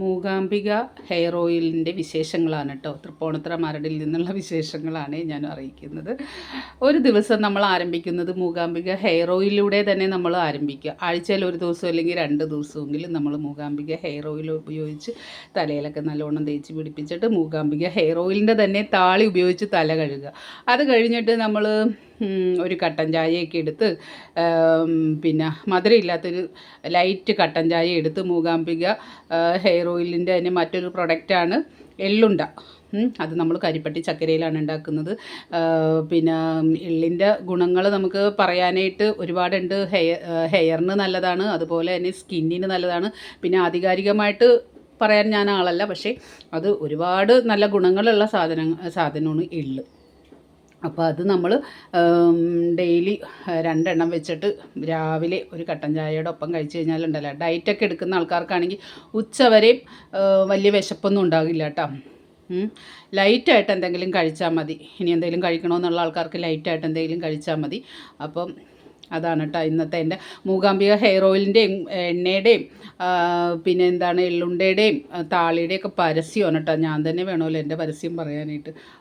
Mookambika hair ഓയിലിൻ്റെ വിശേഷങ്ങളാണ് കേട്ടോ. തൃപ്പൂണിത്തുറ മരടിൽ നിന്നുള്ള വിശേഷങ്ങളാണ് ഞാൻ അറിയിക്കുന്നത്. ഒരു ദിവസം നമ്മൾ ആരംഭിക്കുന്നത് മൂകാംബിക ഹെയർ ഓയിലിലൂടെ തന്നെ നമ്മൾ ആരംഭിക്കുക. ആഴ്ചയിൽ ഒരു ദിവസം അല്ലെങ്കിൽ 2 ദിവസമെങ്കിലും നമ്മൾ മൂകാംബിക ഹെയർ ഓയിൽ ഉപയോഗിച്ച് തലയിലൊക്കെ നല്ലോണം തേച്ച് പിടിപ്പിച്ചിട്ട് മൂകാംബിക ഹെയർ ഓയിലിൻ്റെ തന്നെ താളി ഉപയോഗിച്ച് തല കഴുകുക. അത് കഴിഞ്ഞിട്ട് നമ്മൾ ഒരു കട്ടൻ ചായയൊക്കെ എടുത്ത് പിന്നെ മധുരമില്ലാത്തൊരു ലൈറ്റ് കട്ടൻ ചായ എടുത്ത് മൂകാംബിക ഹെയർ ഓയിലിൻ്റെ തന്നെ മറ്റൊരു പ്രൊഡക്റ്റാണ് എള്ളുണ്ട. അത് നമ്മൾ കരിപ്പട്ടി ചക്കരയിലാണ് ഉണ്ടാക്കുന്നത്. പിന്നെ എള്ളിൻ്റെ ഗുണങ്ങൾ നമുക്ക് പറയാനായിട്ട് ഒരുപാടുണ്ട്. ഹെയറിന് നല്ലതാണ്, അതുപോലെ തന്നെ സ്കിന്നിന് നല്ലതാണ്. പിന്നെ ആധികാരികമായിട്ട് പറയാൻ ഞാൻ ആളല്ല, പക്ഷേ അത് ഒരുപാട് നല്ല ഗുണങ്ങളുള്ള സാധനമാണ് എള്ള്. അപ്പോൾ അത് നമ്മൾ ഡെയിലി 2 എണ്ണം വെച്ചിട്ട് രാവിലെ ഒരു കട്ടൻ ചായയുടെ ഒപ്പം കഴിച്ച് കഴിഞ്ഞാലുണ്ടല്ലോ, ഡയറ്റൊക്കെ എടുക്കുന്ന ആൾക്കാർക്കാണെങ്കിൽ ഉച്ചവരെയും വലിയ വിശപ്പൊന്നും ഉണ്ടാകില്ല കേട്ടോ. ലൈറ്റായിട്ട് എന്തെങ്കിലും കഴിച്ചാൽ മതി. ഇനി എന്തെങ്കിലും കഴിക്കണമെന്നുള്ള ആൾക്കാർക്ക് ലൈറ്റായിട്ട് എന്തെങ്കിലും കഴിച്ചാൽ മതി. അപ്പം അതാണ് കേട്ടോ ഇന്നത്തെ എൻ്റെ മൂകാംബിക ഹെയർ ഓയിലിൻ്റെയും എണ്ണയുടെയും പിന്നെ എന്താണ് എള്ളുണ്ടയുടെയും താളിയുടെയൊക്കെ പരസ്യമാണ് കേട്ടോ. ഞാൻ തന്നെ വേണമല്ലോ എൻ്റെ പരസ്യം പറയാനായിട്ട്.